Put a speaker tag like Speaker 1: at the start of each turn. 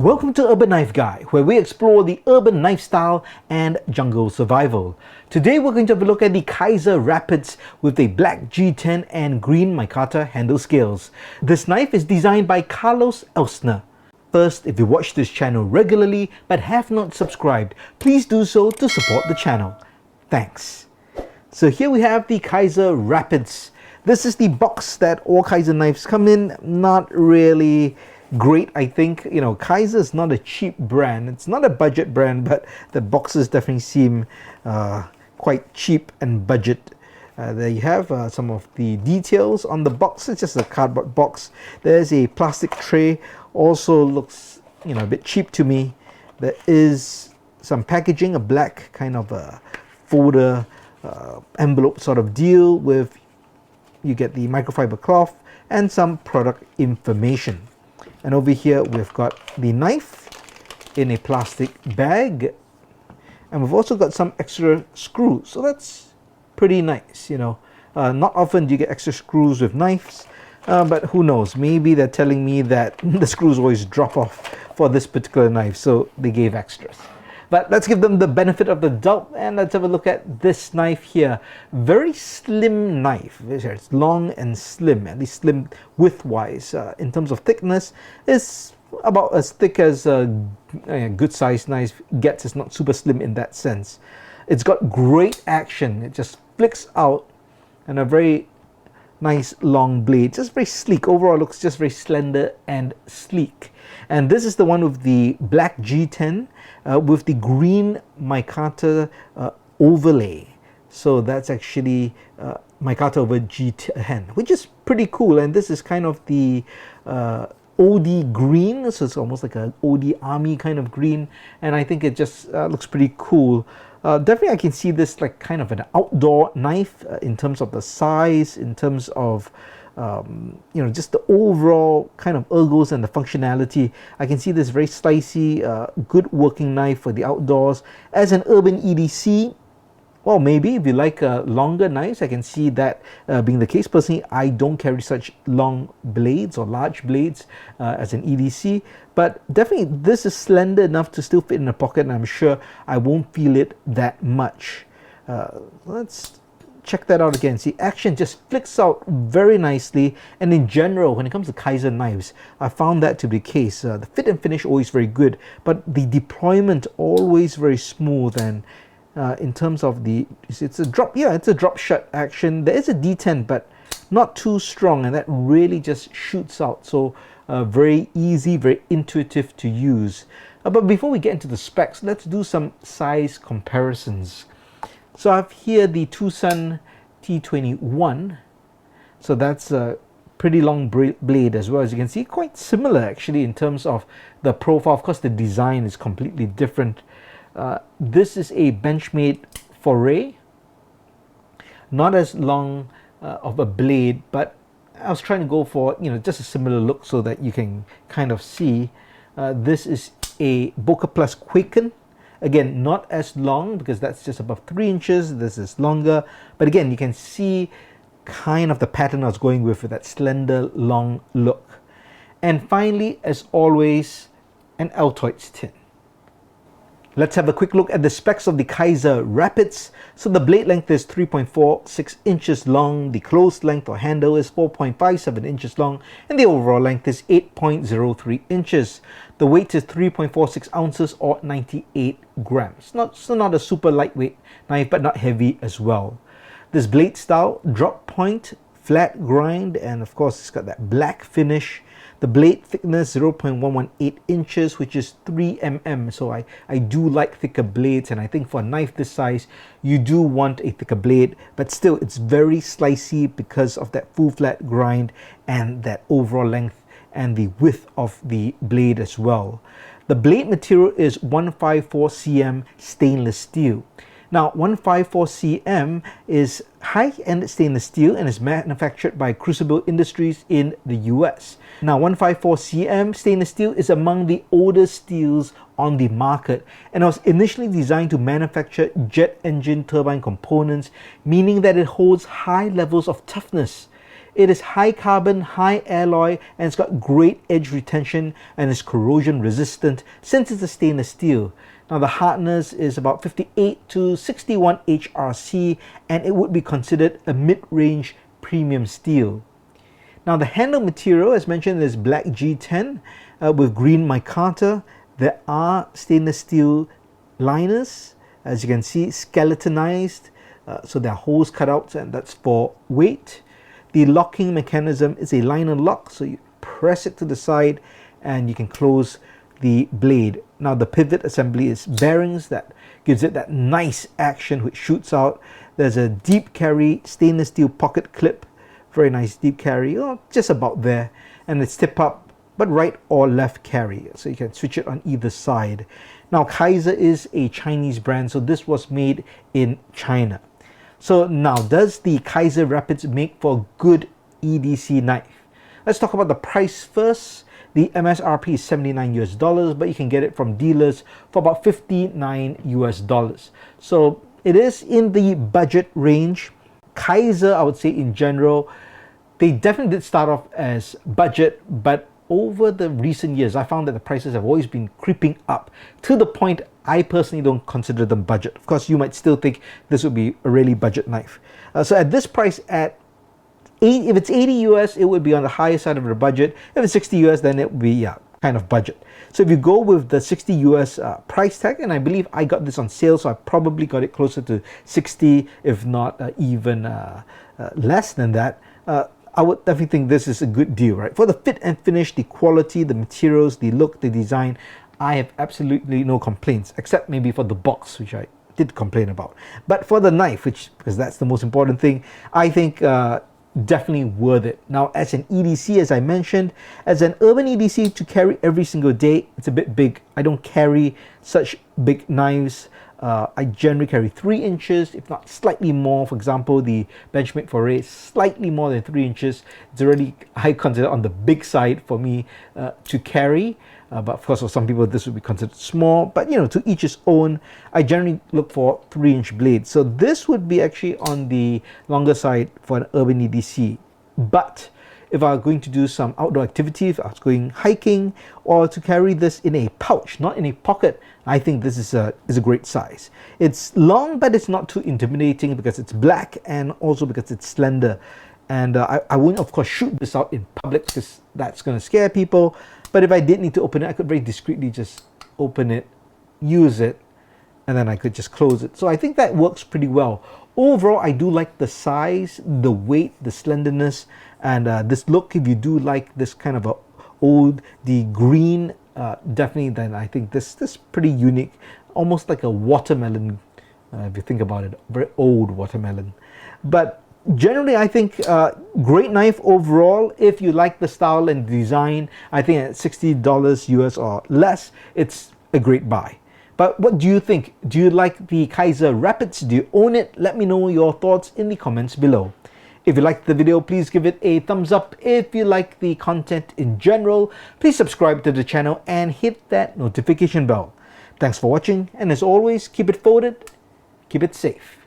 Speaker 1: Welcome to Urban Knife Guy, where we explore the urban knife style and jungle survival. Today we're going to have a look at the Kizer Rapids with the Black G10 and Green Micarta handle scales. This knife is designed by Carlos Elsner. First, if you watch this channel regularly but have not subscribed, please do so to support the channel. Thanks. So here we have the Kizer Rapids. This is the box that all Kizer knives come in. Not really great, I think. You know, Kizer is not a cheap brand. It's not a budget brand, but the boxes definitely seem quite cheap and budget. There you have some of the details on the box. It's just a cardboard box. There's a plastic tray. Also looks, you know, a bit cheap to me. There is some packaging, a black kind of a folder envelope sort of deal with, you get the microfiber cloth and some product information. And over here we've got the knife in a plastic bag, and we've also got some extra screws, so that's pretty nice. You know, not often do you get extra screws with knives, but who knows, maybe they're telling me that the screws always drop off for this particular knife, so they gave extras. But let's give them the benefit of the doubt and let's have a look at this knife here. Very slim knife. It's long and slim, at least slim width-wise. In terms of thickness, it's about as thick as a good sized knife gets. It's not super slim in that sense. It's got great action. It just flicks out, and a very nice long blade. Just very sleek. Overall looks just very slender and sleek. And this is the one with the Black G10 with the Green Micarta overlay. So that's actually Micarta over G10, which is pretty cool. And this is kind of the OD Green, so it's almost like an OD Army kind of green. And I think it just looks pretty cool. Definitely I can see this like kind of an outdoor knife in terms of the size, in terms of you know, just the overall kind of ergos and the functionality. I can see this very slicey, good working knife for the outdoors. As an urban EDC, well, maybe if you like longer knives, I can see that being the case. Personally, I don't carry such long blades or large blades as an EDC, but definitely this is slender enough to still fit in a pocket, and I'm sure I won't feel it that much. Let's check that out again. See, action just flicks out very nicely, and in general, when it comes to Kizer knives, I found that to be the case. The fit and finish always very good, but the deployment always very smooth. And in terms of the, it's a drop, yeah, it's a drop shot action. There is a D10, but not too strong, and that really just shoots out. So very easy, very intuitive to use. But before we get into the specs, let's do some size comparisons. So I have here the Tucson T21. So that's a pretty long blade as well. As you can see, quite similar actually in terms of the profile. Of course, the design is completely different. This is a Benchmade Foray. Not as long of a blade, but I was trying to go for, you know, just a similar look so that you can kind of see. This is a Boca Plus Quicken. Again, not as long because that's just above 3 inches. This is longer. But again, you can see kind of the pattern I was going with that slender, long look. And finally, as always, an Altoids tin. Let's have a quick look at the specs of the Kizer Rapids. So the blade length is 3.46 inches long, the closed length or handle is 4.57 inches long, and the overall length is 8.03 inches. The weight is 3.46 ounces or 98 grams. So not a super lightweight knife, but not heavy as well. This blade style, drop point, flat grind, and of course it's got that black finish. The blade thickness 0.118 inches, which is 3 mm. So I do like thicker blades, and I think for a knife this size you do want a thicker blade, but still it's very slicey because of that full flat grind and that overall length and the width of the blade as well. The blade material is 154 cm stainless steel. Now 154 cm is high-end stainless steel and is manufactured by Crucible Industries in the US. Now 154 cm stainless steel is among the oldest steels on the market, and was initially designed to manufacture jet engine turbine components, meaning that it holds high levels of toughness. It is high carbon, high alloy, and it's got great edge retention and is corrosion resistant since it's a stainless steel. Now the hardness is about 58 to 61 HRC, and it would be considered a mid-range premium steel. Now the handle material, as mentioned, is Black G10 with green micarta. There are stainless steel liners, as you can see, skeletonized, so there are holes cut out, and that's for weight. The locking mechanism is a liner lock, so you press it to the side and you can close the blade. Now the pivot assembly is bearings that gives it that nice action which shoots out. There's a deep carry stainless steel pocket clip, very nice deep carry, just about there, and it's tip up but right or left carry, so you can switch it on either side. Now Kizer is a Chinese brand, so this was made in China. So now, does the Kizer Rapids make for a good EDC knife? Let's talk about the price first. The MSRP is $79 US, but you can get it from dealers for about $59 US. So it is in the budget range. Kizer, I would say in general, they definitely did start off as budget, but over the recent years, I found that the prices have always been creeping up to the point I personally don't consider them budget. Of course, you might still think this would be a really budget knife. So at this price, if it's 80 US, it would be on the higher side of the budget. If it's 60 US, then it would be kind of budget. So if you go with the 60 US price tag, and I believe I got this on sale, so I probably got it closer to 60, if not even less than that. I would definitely think this is a good deal, right? For the fit and finish, the quality, the materials, the look, the design, I have absolutely no complaints, except maybe for the box, which I did complain about. But for the knife, because that's the most important thing, I think definitely worth it. Now, as an EDC, as I mentioned, as an urban EDC to carry every single day, it's a bit big. I don't carry such big knives. I generally carry 3 inches, if not slightly more. For example, the Benchmade Foray is slightly more than 3 inches. It's already, I consider, on the big side for me to carry. But of course, for some people, this would be considered small. But to each his own. I generally look for 3-inch blades. So this would be actually on the longer side for an urban EDC. But if I were going to do some outdoor activity, if I was going hiking, or to carry this in a pouch, not in a pocket, I think this is a great size. It's long, but it's not too intimidating because it's black and also because it's slender. And I wouldn't, of course, shoot this out in public because that's going to scare people. But if I did need to open it, I could very discreetly just open it, use it, and then I could just close it. So I think that works pretty well. Overall, I do like the size, the weight, the slenderness, and this look. If you do like this kind of OD green, definitely, then I think this is pretty unique. Almost like a watermelon, if you think about it, very old watermelon. But generally, I think great knife overall. If you like the style and design, I think at $60 US or less, it's a great buy. But what do you think? Do you like the Kizer Rapids? Do you own it? Let me know your thoughts in the comments below. If you liked the video, please give it a thumbs up. If you like the content in general, please subscribe to the channel and hit that notification bell. Thanks for watching, and as always, keep it forwarded, keep it safe.